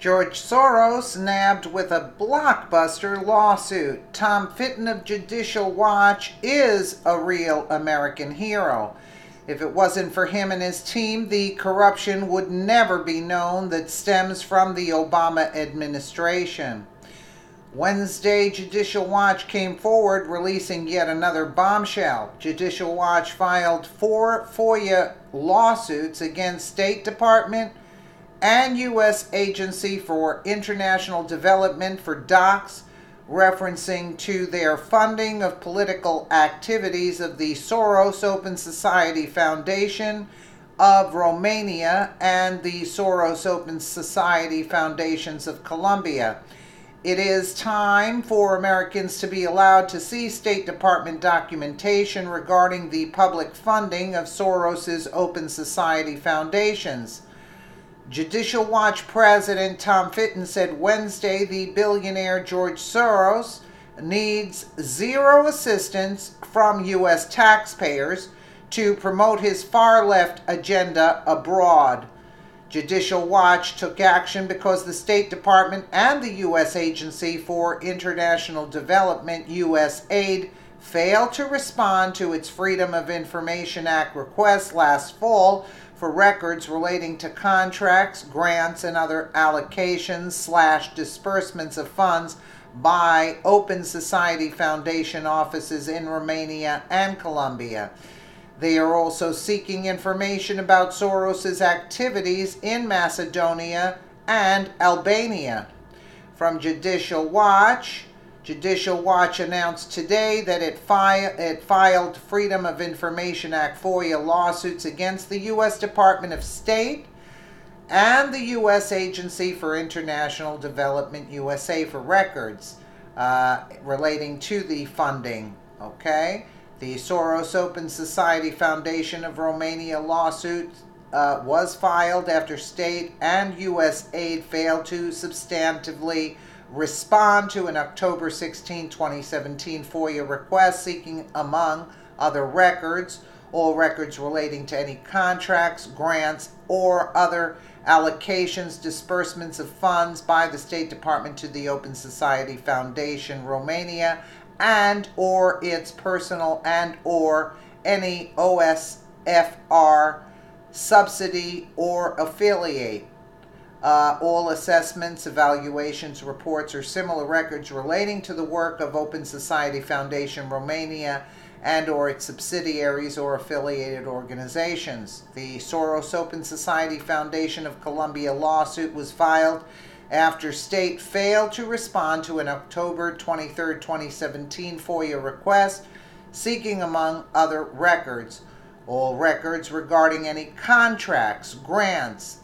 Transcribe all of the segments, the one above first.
George Soros nabbed with a Blockbuster lawsuit. Tom Fitton of Judicial Watch is a real American hero. If it wasn't for him and his team, the corruption would never be known that stems from the Obama administration. Wednesday, Judicial Watch came forward releasing yet another bombshell. Judicial Watch filed 4 FOIA lawsuits against State Department and U.S. Agency for International Development for docs referencing to their funding of political activities of the Soros Open Society Foundation of Romania and the Soros Open Society Foundations of Colombia. It is time for Americans to be allowed to see State Department documentation regarding the public funding of Soros's Open Society Foundations. Judicial Watch President Tom Fitton said Wednesday the billionaire George Soros needs zero assistance from U.S. taxpayers to promote his far-left agenda abroad. Judicial Watch took action because the State Department and the U.S. Agency for International Development, USAID, failed to respond to its Freedom of Information Act request last fall for records relating to contracts, grants, and other allocations/disbursements of funds by Open Society Foundation offices in Romania and Colombia. They are also seeking information about Soros's activities in Macedonia and Albania. From Judicial Watch announced today that it filed Freedom of Information Act FOIA lawsuits against the U.S. Department of State and the U.S. Agency for International Development, USA, for records relating to the funding. Okay? The Soros Open Society Foundation of Romania lawsuit was filed after state and U.S. aid failed to substantively respond to an October 16, 2017 FOIA request seeking, among other records, all records relating to any contracts, grants, or other allocations, disbursements of funds by the State Department to the Open Society Foundation Romania and or its personal and or any OSFR subsidy or affiliate. All assessments, evaluations, reports, or similar records relating to the work of Open Society Foundation Romania and or its subsidiaries or affiliated organizations. The Soros Open Society Foundation of Colombia lawsuit was filed after state failed to respond to an October 23, 2017 FOIA request seeking, among other records, all records regarding any contracts, grants,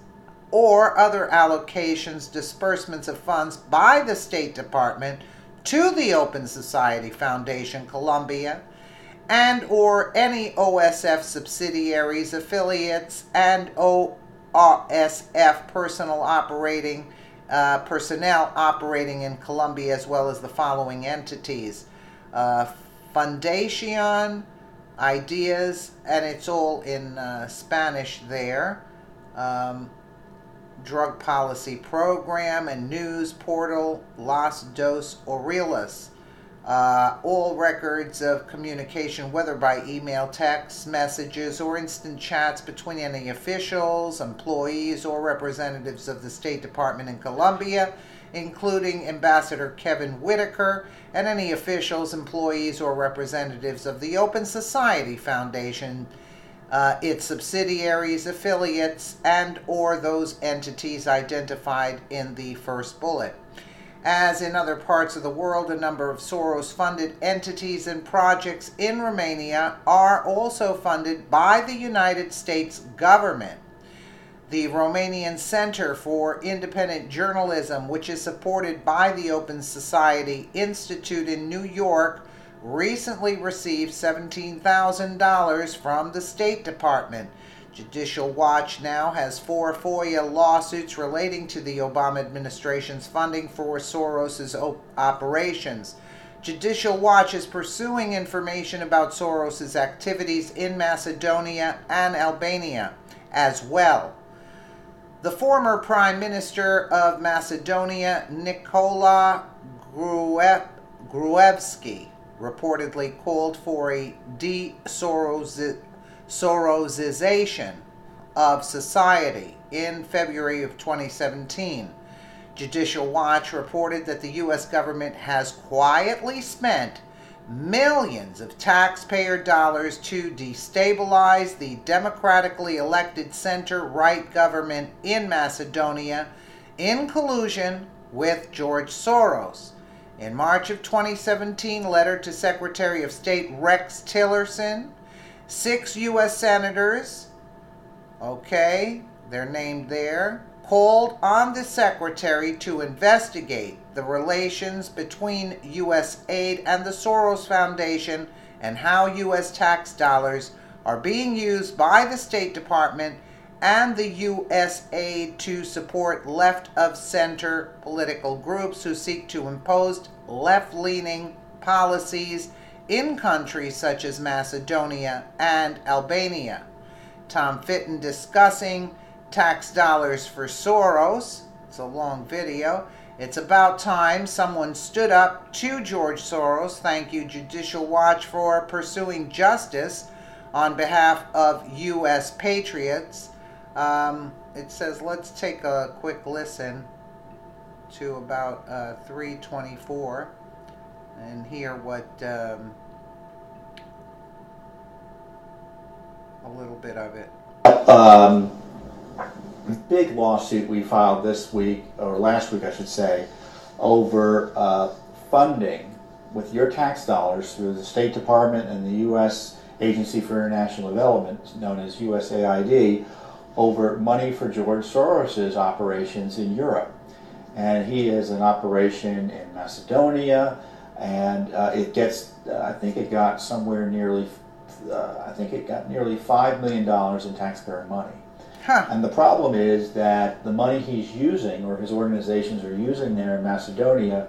or other allocations, disbursements of funds by the State Department to the Open Society Foundation Colombia and or any OSF subsidiaries, affiliates, and OSF personnel operating in Colombia, as well as the following entities: Fundación, Ideas, and it's all in Spanish there. Drug Policy Program and News Portal Las Dos Orioles. All records of communication, whether by email, text, messages, or instant chats between any officials, employees, or representatives of the State Department in Colombia, including Ambassador Kevin Whitaker, and any officials, employees, or representatives of the Open Society Foundation, its subsidiaries, affiliates, and or those entities identified in the first bullet. As in other parts of the world, a number of Soros-funded entities and projects in Romania are also funded by the United States government. The Romanian Center for Independent Journalism, which is supported by the Open Society Institute in New York, recently received $17,000 from the State Department. Judicial Watch now has 4 FOIA lawsuits relating to the Obama administration's funding for Soros's operations. Judicial Watch is pursuing information about Soros's activities in Macedonia and Albania as well. The former Prime Minister of Macedonia, Nikola Gruevski, reportedly called for a de-Sorosization of society in February of 2017. Judicial Watch reported that the U.S. government has quietly spent millions of taxpayer dollars to destabilize the democratically elected center-right government in Macedonia in collusion with George Soros. In March of 2017, letter to Secretary of State Rex Tillerson, 6 U.S. senators, they're named there, called on the Secretary to investigate the relations between U.S. aid and the Soros Foundation and how U.S. tax dollars are being used by the State Department and the U.S. aid to support left-of-center political groups who seek to impose left-leaning policies in countries such as Macedonia and Albania. Tom Fitton discussing tax dollars for Soros. It's a long video. It's about time someone stood up to George Soros. Thank you, Judicial Watch, for pursuing justice on behalf of U.S. patriots. It says, let's take a quick listen to about 3:24 and hear what a little bit of it. Big lawsuit we filed this week, or last week I should say, over funding with your tax dollars through the State Department and the U.S. Agency for International Development, known as USAID, over money for George Soros's operations in Europe. And he has an operation in Macedonia, and it gets, I think it got nearly $5 million in taxpayer money. Huh. And the problem is that the money he's using, or his organizations are using there in Macedonia,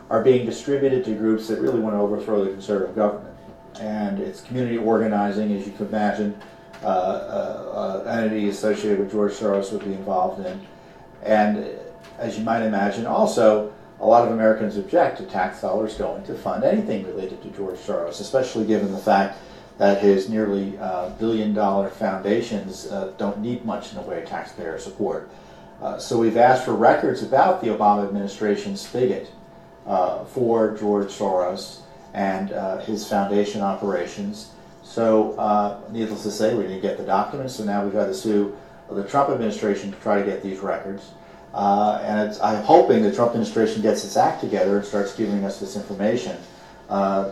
are being distributed to groups that really want to overthrow the conservative government. And it's community organizing, as you can imagine, entity associated with George Soros would be involved in. And as you might imagine, also, a lot of Americans object to tax dollars going to fund anything related to George Soros, especially given the fact that his nearly billion-dollar foundations don't need much in the way of taxpayer support. So we've asked for records about the Obama administration's spigot for George Soros and his foundation operations. So needless to say, we didn't get the documents, so now we've got to sue the Trump administration to try to get these records. And I'm hoping the Trump administration gets its act together and starts giving us this information.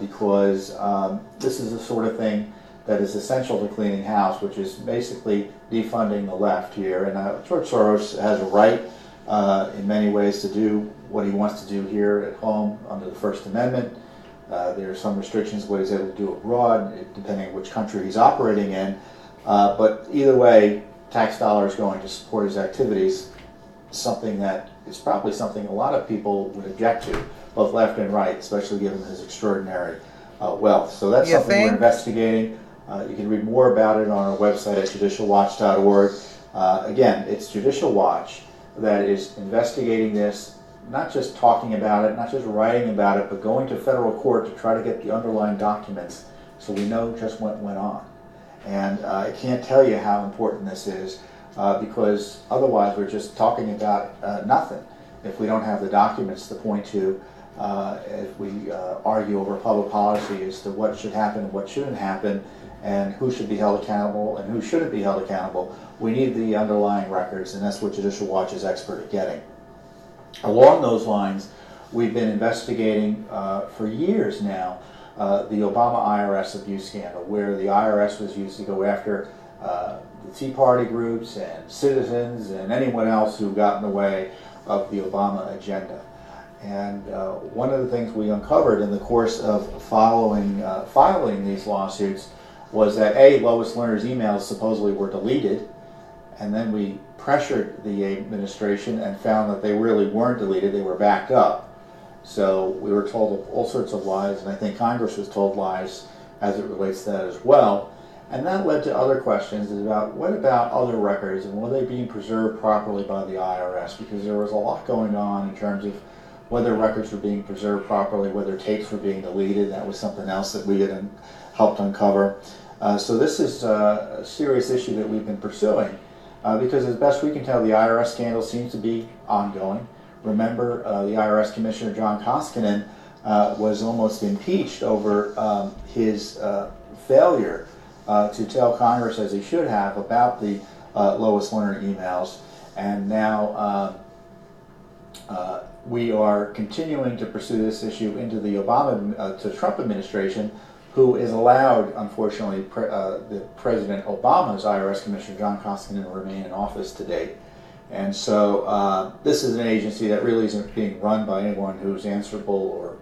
Because this is the sort of thing that is essential to cleaning house, which is basically defunding the left here. And George Soros has a right in many ways to do what he wants to do here at home under the First Amendment. There are some restrictions what he's able to do abroad, depending on which country he's operating in. But either way, tax dollars going to support his activities is something that is probably something a lot of people would object to, both left and right, especially given his extraordinary wealth. So that's something we're investigating. You can read more about it on our website at judicialwatch.org. Again, it's Judicial Watch that is investigating this, not just talking about it, not just writing about it, but going to federal court to try to get the underlying documents so we know just what went on. And I can't tell you how important this is because otherwise we're just talking about nothing if we don't have the documents to point to. If we argue over public policy as to what should happen and what shouldn't happen and who should be held accountable and who shouldn't be held accountable, we need the underlying records, and that's what Judicial Watch is expert at getting. Along those lines, we've been investigating for years now the Obama IRS abuse scandal, where the IRS was used to go after the Tea Party groups and citizens and anyone else who got in the way of the Obama agenda. And one of the things we uncovered in the course of filing these lawsuits was that Lois Lerner's emails supposedly were deleted, and then we pressured the administration and found that they really weren't deleted, they were backed up. So we were told all sorts of lies, and I think Congress was told lies as it relates to that as well. And that led to other questions about what about other records and were they being preserved properly by the IRS? Because there was a lot going on in terms of whether records were being preserved properly, whether tapes were being deleted. That was something else that we had helped uncover. So this is a serious issue that we've been pursuing because as best we can tell, the IRS scandal seems to be ongoing. Remember, the IRS Commissioner John Koskinen was almost impeached over his failure to tell Congress, as he should have, about the Lois Lerner emails. And now we are continuing to pursue this issue into the Trump administration, who is allowed, unfortunately, the President Obama's IRS Commissioner John Koskinen to remain in office to date. And so this is an agency that really isn't being run by anyone who's answerable or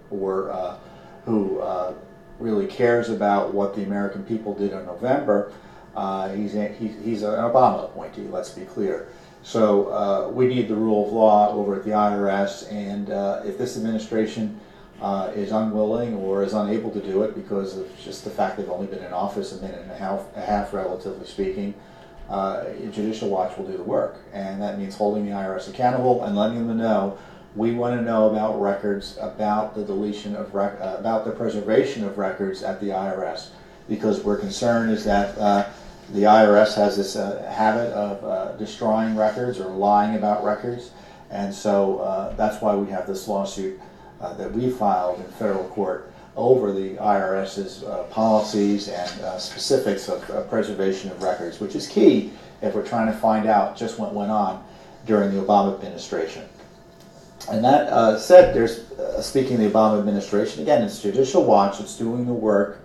who really cares about what the American people did in November. He's an Obama appointee, let's be clear. So we need the rule of law over at the IRS, and if this administration is unwilling or is unable to do it because of just the fact they've only been in office a minute and a half relatively speaking, Judicial Watch will do the work. And that means holding the IRS accountable and letting them know we want to know about records, about the deletion of about the preservation of records at the IRS, because we're concerned is that the IRS has this habit of destroying records or lying about records, and so that's why we have this lawsuit that we filed in federal court over the IRS's policies and specifics of preservation of records, which is key if we're trying to find out just what went on during the Obama administration. And that said, there's speaking of the Obama administration, again, it's Judicial Watch. It's doing the work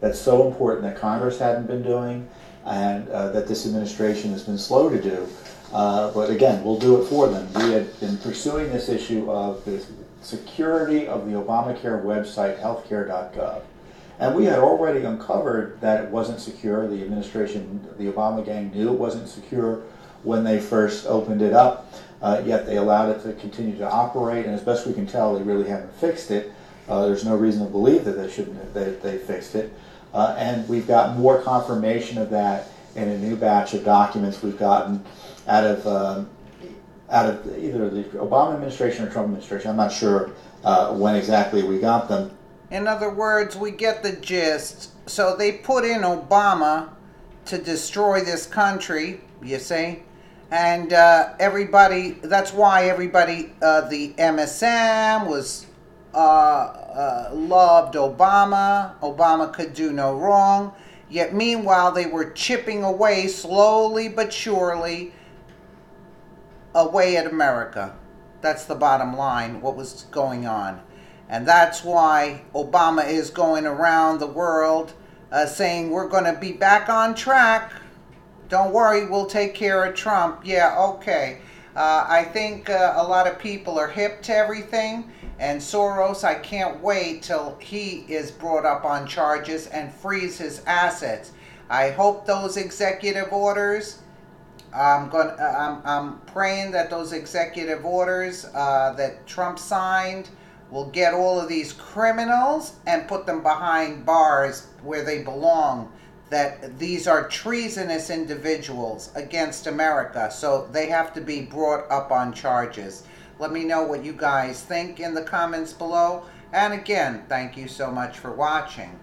that's so important that Congress hadn't been doing and that this administration has been slow to do. But again, we'll do it for them. We had been pursuing this issue of the security of the Obamacare website, healthcare.gov. And we had already uncovered that it wasn't secure. The administration, the Obama gang knew it wasn't secure when they first opened it up, yet they allowed it to continue to operate, and as best we can tell, they really haven't fixed it. There's no reason to believe that they fixed it. And we've got more confirmation of that in a new batch of documents we've gotten out of either the Obama administration or Trump administration. I'm not sure when exactly we got them. In other words, we get the gist. So they put in Obama to destroy this country, you see, and everybody, that's why everybody, the MSM was loved Obama. Obama could do no wrong. Yet meanwhile, they were chipping away slowly but surely away at America. That's the bottom line, what was going on. And that's why Obama is going around the world saying we're going to be back on track. Don't worry, we'll take care of Trump. Yeah, okay. I think a lot of people are hip to everything. And Soros, I can't wait till he is brought up on charges and frees his assets. I hope those executive orders, I'm praying that those executive orders that Trump signed will get all of these criminals and put them behind bars where they belong. That these are treasonous individuals against America, so they have to be brought up on charges. Let me know what you guys think in the comments below. And again, thank you so much for watching.